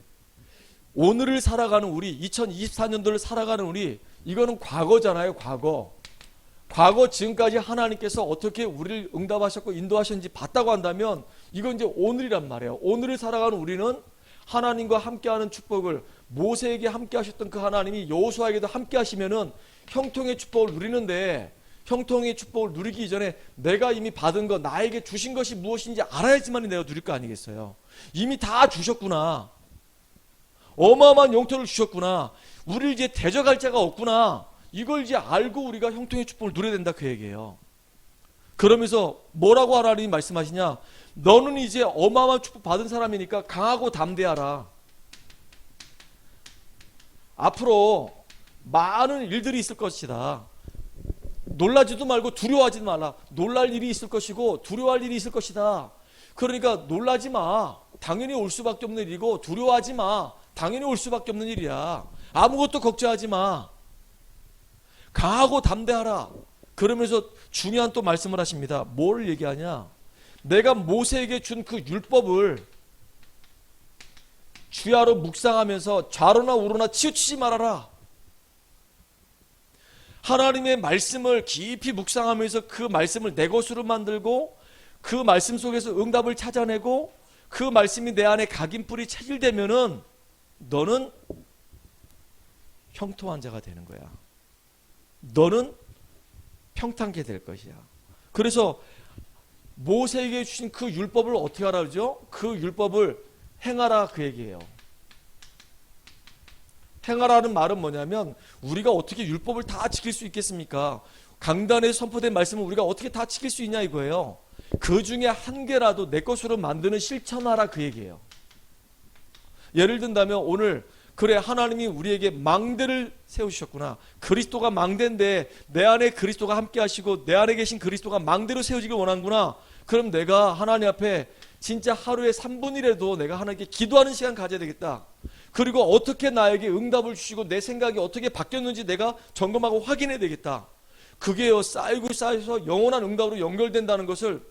Speaker 2: 오늘을 살아가는 우리, 2024년도를 살아가는 우리, 이거는 과거잖아요. 과거 지금까지 하나님께서 어떻게 우리를 응답하셨고 인도하셨는지 봤다고 한다면 이건 이제 오늘이란 말이에요. 오늘을 살아가는 우리는 하나님과 함께하는 축복을, 모세에게 함께 하셨던 그 하나님이 여호수아에게도 함께 하시면은 형통의 축복을 누리는데, 형통의 축복을 누리기 이전에 내가 이미 받은 것, 나에게 주신 것이 무엇인지 알아야지만 내가 누릴 거 아니겠어요. 이미 다 주셨구나. 어마어마한 영토를 주셨구나. 우리를 이제 대적할 자가 없구나. 이걸 이제 알고 우리가 형통의 축복을 누려야 된다, 그 얘기예요. 그러면서 뭐라고 하나님이 말씀하시냐? 너는 이제 어마어마한 축복 받은 사람이니까 강하고 담대하라. 앞으로 많은 일들이 있을 것이다. 놀라지도 말고 두려워하지도 말라. 놀랄 일이 있을 것이고 두려워할 일이 있을 것이다. 그러니까 놀라지 마. 당연히 올 수밖에 없는 일이고, 두려워하지 마. 당연히 올 수밖에 없는 일이야. 아무것도 걱정하지 마. 강하고 담대하라. 그러면서 중요한 또 말씀을 하십니다. 뭘 얘기하냐? 내가 모세에게 준 그 율법을 주야로 묵상하면서 좌로나 우로나 치우치지 말아라. 하나님의 말씀을 깊이 묵상하면서 그 말씀을 내 것으로 만들고, 그 말씀 속에서 응답을 찾아내고, 그 말씀이 내 안에 각인뿔이 체질되면은 너는 형통한 자가 되는 거야. 너는 평탄케 될 것이야. 그래서 모세에게 주신 그 율법을 어떻게 하라 그러죠? 그 율법을 행하라, 그 얘기예요. 행하라는 말은 뭐냐면, 우리가 어떻게 율법을 다 지킬 수 있겠습니까? 강단에 선포된 말씀을 우리가 어떻게 다 지킬 수 있냐 이거예요. 그 중에 한 개라도 내 것으로 만드는 실천하라, 그 얘기예요. 예를 든다면 오늘, 그래 하나님이 우리에게 망대를 세우셨구나. 그리스도가 망대인데 내 안에 그리스도가 함께 하시고 내 안에 계신 그리스도가 망대로 세워지길 원하는구나. 그럼 내가 하나님 앞에 진짜 하루에 3분이라도 내가 하나님께 기도하는 시간 가져야 되겠다. 그리고 어떻게 나에게 응답을 주시고 내 생각이 어떻게 바뀌었는지 내가 점검하고 확인해야 되겠다. 그게요, 쌓이고 쌓여서 영원한 응답으로 연결된다는 것을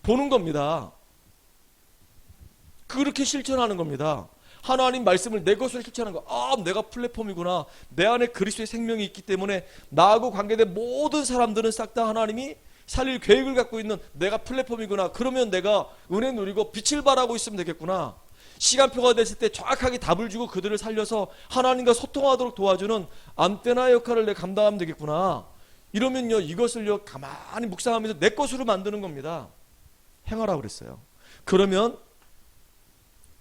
Speaker 2: 보는 겁니다. 그렇게 실천하는 겁니다. 하나님 말씀을 내 것으로 실천하는 거. 아, 내가 플랫폼이구나. 내 안에 그리스도의 생명이 있기 때문에 나하고 관계된 모든 사람들은 싹 다 하나님이 살릴 계획을 갖고 있는 내가 플랫폼이구나. 그러면 내가 은혜 누리고 빛을 발하고 있으면 되겠구나. 시간표가 됐을 때 정확하게 답을 주고 그들을 살려서 하나님과 소통하도록 도와주는 안테나 역할을 내가 감당하면 되겠구나. 이러면요, 이것을요 가만히 묵상하면서 내 것으로 만드는 겁니다. 행하라고 그랬어요. 그러면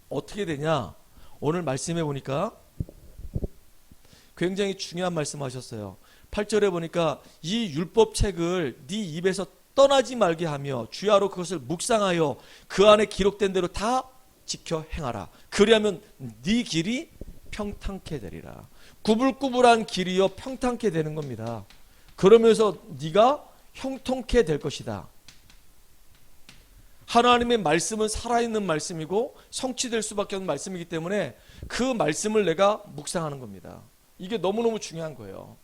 Speaker 2: 어떻게 되냐? 오늘 말씀해 보니까 굉장히 중요한 말씀하셨어요. 8절에 보니까 이 율법책을 네 입에서 떠나지 말게 하며 주야로 그것을 묵상하여 그 안에 기록된 대로 다 지켜 행하라. 그리하면 네 길이 평탄케 되리라. 구불구불한 길이요 평탄케 되는 겁니다. 그러면서 네가 형통케 될 것이다. 하나님의 말씀은 살아있는 말씀이고 성취될 수밖에 없는 말씀이기 때문에 그 말씀을 내가 묵상하는 겁니다. 이게 너무너무 중요한 거예요.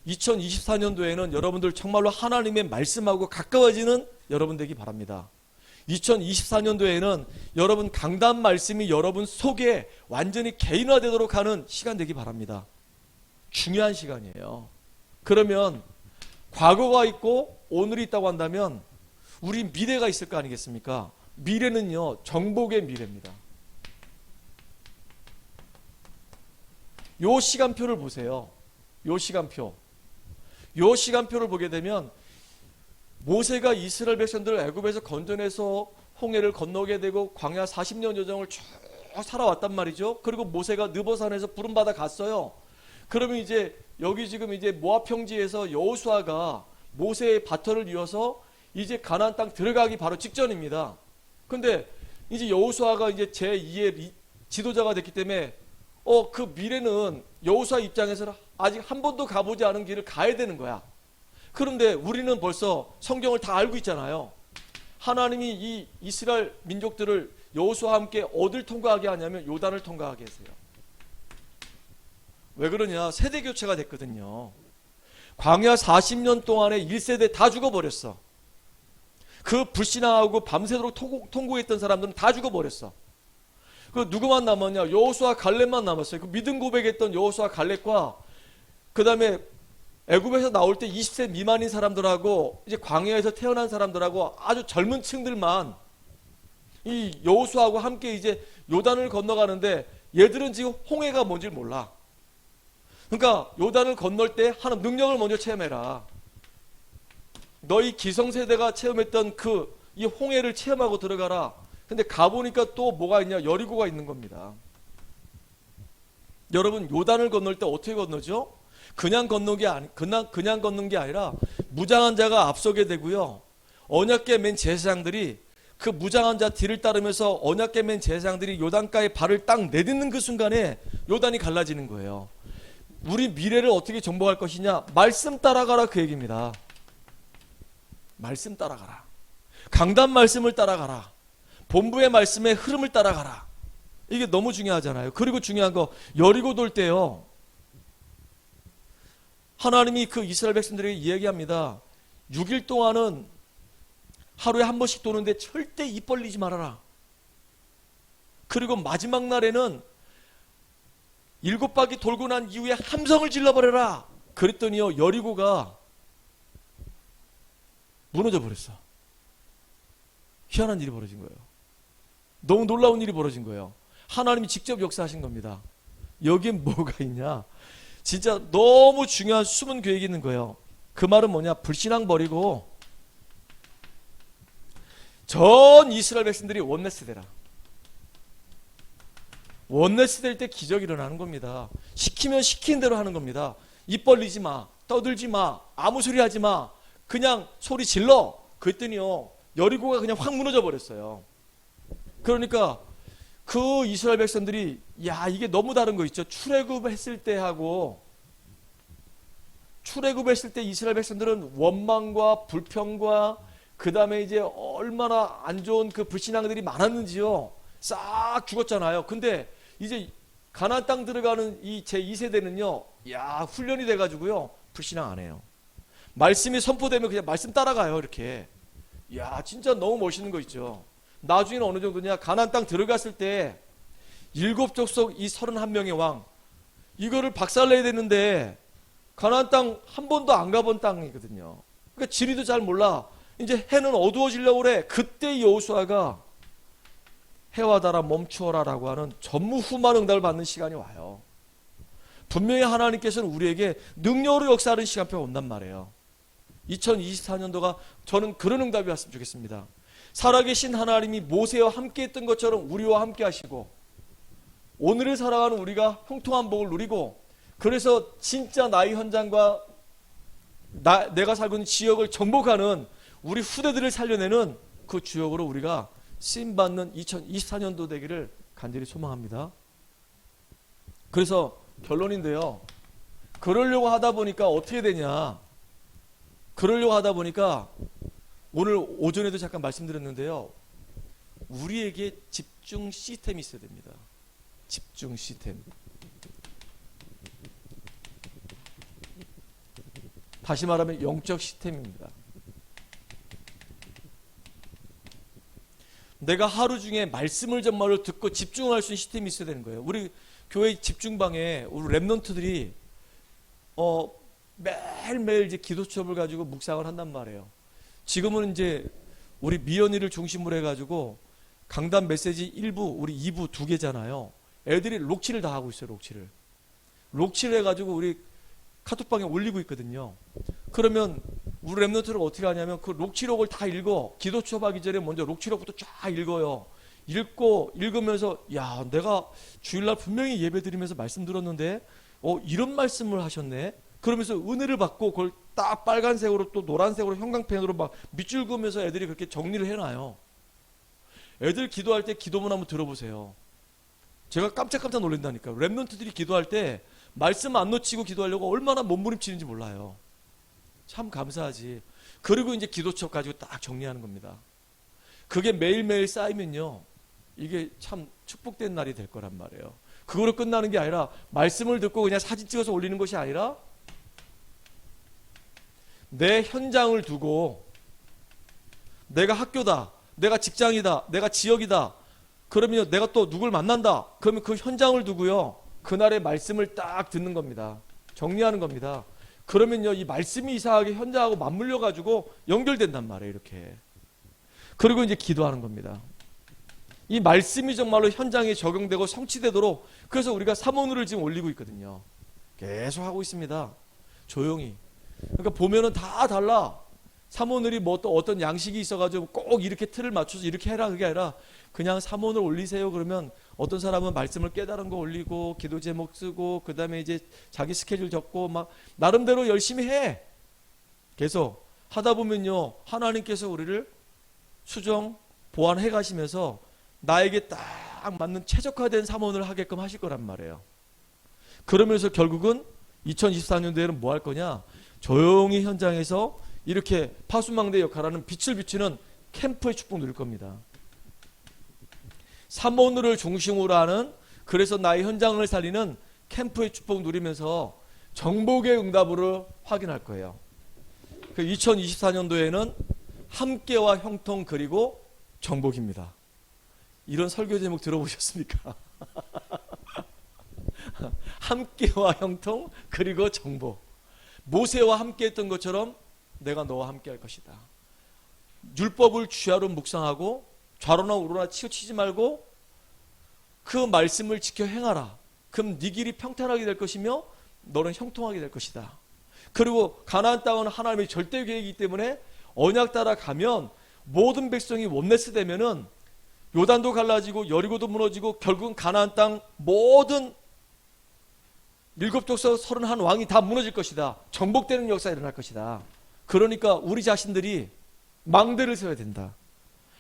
Speaker 2: 2024년도에는 여러분들 정말로 하나님의 말씀하고 가까워지는 여러분 되기 바랍니다. 2024년도에는 여러분 강단 말씀이 여러분 속에 완전히 개인화되도록 하는 시간 되기 바랍니다. 중요한 시간이에요. 그러면 과거가 있고 오늘이 있다고 한다면 우리 미래가 있을 거 아니겠습니까? 미래는요 정복의 미래입니다. 요 시간표를 보세요. 요 시간표. 요 시간표를 보게 되면 모세가 이스라엘 백성들을 애굽에서 건져내서 홍해를 건너게 되고 광야 40년 여정을 쭉 살아왔단 말이죠. 그리고 모세가 느보산에서 부름받아 갔어요. 그러면 이제 여기 지금 이제 모압 평지에서 여호수아가 모세의 바터를 이어서 이제 가나안 땅 들어가기 바로 직전입니다. 근데 이제 여호수아가 이제 제2의 지도자가 됐기 때문에 그 미래는 여호수아 입장에서는 아직 한 번도 가보지 않은 길을 가야 되는 거야. 그런데 우리는 벌써 성경을 다 알고 있잖아요. 하나님이 이 이스라엘 민족들을 여호수아와 함께 어딜 통과하게 하냐면 요단을 통과하게 했어요. 왜 그러냐? 세대 교체가 됐거든요. 광야 40년 동안에 1세대 다 죽어버렸어. 그 불신앙하고 밤새도록 통곡했던 사람들은 다 죽어버렸어. 그 누구만 남았냐? 여호수아 갈렙만 남았어요. 그 믿음 고백했던 여호수아 갈렙과 그 다음에 애굽에서 나올 때 20세 미만인 사람들하고 이제 광야에서 태어난 사람들하고 아주 젊은 층들만 이 여호수아하고 함께 이제 요단을 건너가는데 얘들은 지금 홍해가 뭔지 몰라. 그러니까 요단을 건널 때 하나님 능력을 먼저 체험해라. 너희 기성세대가 체험했던 이 홍해를 체험하고 들어가라. 근데 가보니까 또 뭐가 있냐? 여리고가 있는 겁니다. 여러분 요단을 건널 때 어떻게 건너죠? 그냥 걷는 게 아니라 무장한 자가 앞서게 되고요. 언약궤 맨 제사장들이 그 무장한 자 뒤를 따르면서 언약궤 맨 제사장들이 요단가에 발을 딱 내딛는 그 순간에 요단이 갈라지는 거예요. 우리 미래를 어떻게 정복할 것이냐? 말씀 따라가라 그 얘기입니다. 말씀 따라가라. 강단 말씀을 따라가라. 본부의 말씀의 흐름을 따라가라. 이게 너무 중요하잖아요. 그리고 중요한 거 여리고 돌 때요. 하나님이 그 이스라엘 백성들에게 이야기합니다. 6일 동안은 하루에 한 번씩 도는데 절대 입 벌리지 말아라. 그리고 마지막 날에는 7바퀴 돌고 난 이후에 함성을 질러버려라. 그랬더니요 여리고가 무너져 버렸어. 희한한 일이 벌어진 거예요. 너무 놀라운 일이 벌어진 거예요. 하나님이 직접 역사하신 겁니다. 여기에 뭐가 있냐? 진짜 너무 중요한 숨은 계획이 있는 거예요. 그 말은 뭐냐? 불신앙 버리고 전 이스라엘 백성들이 원네스 되라. 원네스 될 때 기적이 일어나는 겁니다. 시키면 시킨 대로 하는 겁니다. 입 벌리지 마. 떠들지 마. 아무 소리 하지 마. 그냥 소리 질러. 그랬더니요 여리고가 그냥 확 무너져 버렸어요. 그러니까 그 이스라엘 백성들이 야 이게 너무 다른 거 있죠. 출애굽했을 때하고 출애굽했을 때 이스라엘 백성들은 원망과 불평과 그 다음에 이제 얼마나 안 좋은 그 불신앙들이 많았는지요. 싹 죽었잖아요. 근데 이제 가나안 땅 들어가는 이 제2세대는요. 야 훈련이 돼가지고요. 불신앙 안 해요. 말씀이 선포되면 그냥 말씀 따라가요. 이렇게. 야 진짜 너무 멋있는 거 있죠. 나중에는 어느 정도냐? 가나안 땅 들어갔을 때 7족속 이 31명의 왕 이거를 박살내야 되는데 가나안 땅 한 번도 안 가본 땅이거든요. 그러니까 지리도 잘 몰라. 이제 해는 어두워지려고 그래. 그때 여호수아가 해와 달아 멈추어라라고 하는 전무후무한 응답을 받는 시간이 와요. 분명히 하나님께서는 우리에게 능력으로 역사하는 시간표가 온단 말이에요. 2024년도가 저는 그런 응답이 왔으면 좋겠습니다. 살아계신 하나님이 모세와 함께 했던 것처럼 우리와 함께 하시고 오늘을 살아가는 우리가 형통한 복을 누리고 그래서 진짜 나의 현장과 내가 살고 있는 지역을 정복하는 우리 후대들을 살려내는 그 주역으로 우리가 쓰임받는 2024년도 되기를 간절히 소망합니다. 그래서 결론인데요. 그러려고 하다 보니까 어떻게 되냐. 그러려고 하다 보니까 오늘 오전에도 잠깐 말씀드렸는데요. 우리에게 집중 시스템이 있어야 됩니다. 집중 시스템. 다시 말하면 영적 시스템입니다. 내가 하루 중에 말씀을 정말로 듣고 집중할 수 있는 시스템이 있어야 되는 거예요. 우리 교회 집중방에 우리 랩런트들이 매일매일 이제 기도 수업을 가지고 묵상을 한단 말이에요. 지금은 이제 우리 미연이를 중심으로 해가지고 강단 메시지 1부, 우리 2부 2개잖아요. 애들이 록치를 다 하고 있어요. 록치를. 록치를 해가지고 우리 카톡방에 올리고 있거든요. 그러면 우리 랩런트를 어떻게 하냐면 그 록치록을 다 읽어. 기도 수업하기 전에 먼저 록치록부터 쫙 읽어요. 읽으면서 야, 내가 주일날 분명히 예배 드리면서 말씀 들었는데 이런 말씀을 하셨네. 그러면서 은혜를 받고 그걸 딱 빨간색으로 또 노란색으로 형광펜으로 막 밑줄 그으면서 애들이 그렇게 정리를 해놔요. 애들 기도할 때 기도문 한번 들어보세요. 제가 깜짝깜짝 놀란다니까. 랩런트들이 기도할 때 말씀 안 놓치고 기도하려고 얼마나 몸부림치는지 몰라요. 참 감사하지. 그리고 이제 기도첩 가지고 딱 정리하는 겁니다. 그게 매일매일 쌓이면요, 이게 참 축복된 날이 될 거란 말이에요. 그거로 끝나는 게 아니라 말씀을 듣고 그냥 사진 찍어서 올리는 것이 아니라 내 현장을 두고 내가 학교다, 내가 직장이다, 내가 지역이다, 그러면 내가 또 누굴 만난다, 그러면 그 현장을 두고요, 그날의 말씀을 딱 듣는 겁니다. 정리하는 겁니다. 그러면요, 이 말씀이 이상하게 현장하고 맞물려 가지고 연결된단 말이에요. 이렇게. 그리고 이제 기도하는 겁니다. 이 말씀이 정말로 현장에 적용되고 성취되도록, 그래서 우리가 사모늘을 지금 올리고 있거든요. 계속 하고 있습니다. 조용히. 그러니까 보면은 다 달라. 사모늘이 뭐 또 어떤 양식이 있어가지고 꼭 이렇게 틀을 맞춰서 이렇게 해라, 그게 아니라 그냥 사모늘 올리세요. 그러면 어떤 사람은 말씀을 깨달은 거 올리고 기도 제목 쓰고 그 다음에 이제 자기 스케줄 적고 막 나름대로 열심히 해. 계속 하다 보면요, 하나님께서 우리를 수정 보완해 가시면서 나에게 딱 맞는 최적화된 사모를 하게끔 하실 거란 말이에요. 그러면서 결국은 2024년도에는 뭐 할 거냐, 조용히 현장에서 이렇게 파수망대 역할하는 빛을 비추는 캠프의 축복 누릴 겁니다. 사모늘을 중심으로 하는, 그래서 나의 현장을 살리는 캠프의 축복 누리면서 정복의 응답을 확인할 거예요. 2024년도에는 함께와 형통 그리고 정복입니다. 이런 설교 제목 들어보셨습니까? 함께와 형통 그리고 정복. 모세와 함께 했던 것처럼 내가 너와 함께 할 것이다. 율법을 주야로 묵상하고 좌로나 우로나 치우치지 말고 그 말씀을 지켜 행하라. 그럼 네 길이 평탄하게 될 것이며 너는 형통하게 될 것이다. 그리고 가나안 땅은 하나님의 절대 계획이기 때문에 언약 따라 가면 모든 백성이 원네스 되면은 요단도 갈라지고 여리고도 무너지고 결국은 가나안 땅 모든 일곱 족속 31왕이 다 무너질 것이다. 정복되는 역사가 일어날 것이다. 그러니까 우리 자신들이 망대를 세워야 된다.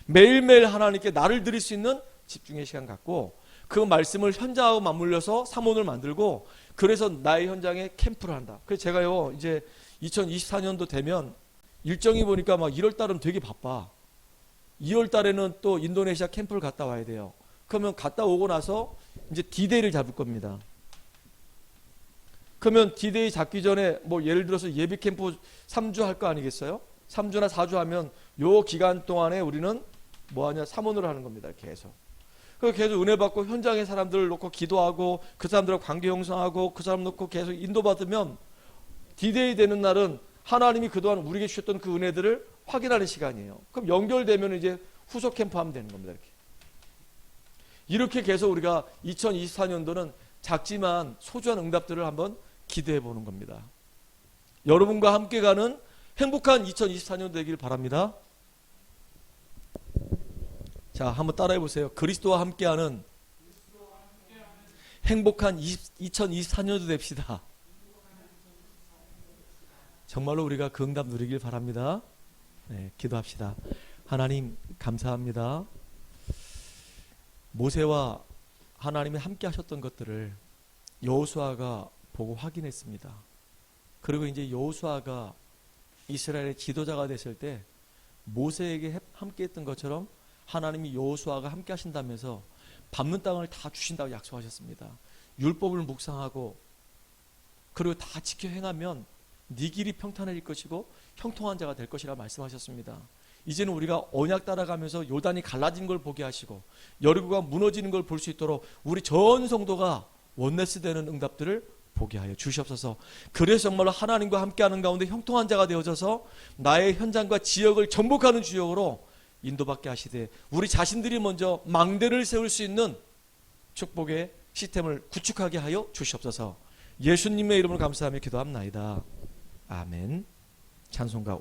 Speaker 2: 매일매일 하나님께 나를 드릴 수 있는 집중의 시간 갖고 그 말씀을 현장하고 맞물려서 사모를 만들고, 그래서 나의 현장에 캠프를 한다. 그래서 제가요, 이제 2024년도 되면 일정이 보니까 막 1월 달은 되게 바빠. 2월 달에는 또 인도네시아 캠프를 갔다 와야 돼요. 그러면 갔다 오고 나서 이제 D-Day를 잡을 겁니다. 그러면 D-Day 잡기 전에 뭐 예를 들어서 예비 캠프 3주 할 거 아니겠어요? 3주나 4주 하면 요 기간 동안에 우리는 뭐 하냐, 사모를 하는 겁니다. 계속. 그래서 계속 은혜 받고 현장의 사람들을 놓고 기도하고 그 사람들하고 관계 형성하고 그 사람 놓고 계속 인도받으면 D-Day 되는 날은 하나님이 그동안 우리에게 주셨던 그 은혜들을 확인하는 시간이에요. 그럼 연결되면 이제 후속 캠프 하면 되는 겁니다. 이렇게 계속 우리가 2024년도는 작지만 소중한 응답들을 한번 기대해 보는 겁니다. 여러분과 함께 가는 행복한 2024년 되길 바랍니다. 자, 한번 따라해 보세요. 그리스도와 함께하는 행복한 2024년도 됩시다. 정말로 우리가 그 응답 누리길 바랍니다. 네, 기도합시다. 하나님 감사합니다. 모세와 하나님이 함께 하셨던 것들을 여호수아가 보고 확인했습니다. 그리고 이제 여호수아가 이스라엘의 지도자가 됐을 때 모세에게 함께 했던 것처럼 하나님이 여호수아가 함께 하신다면서 밟는 땅을 다 주신다고 약속하셨습니다. 율법을 묵상하고 그리고 다 지켜 행하면 네 길이 평탄해질 것이고 형통한 자가 될 것이라 말씀하셨습니다. 이제는 우리가 언약 따라가면서 요단이 갈라진 걸 보게 하시고 여리고가 무너지는 걸 볼 수 있도록 우리 전 성도가 원네스 되는 응답들을 보게 하여 주시옵소서. 그래서 정말로 하나님과 함께하는 가운데 형통한 자가 되어져서 나의 현장과 지역을 정복하는 주역으로 인도받게 하시되 우리 자신들이 먼저 망대를 세울 수 있는 축복의 시스템을 구축하게 하여 주시옵소서. 예수님의 이름으로 감사하며 기도합나이다. 아멘. 찬송가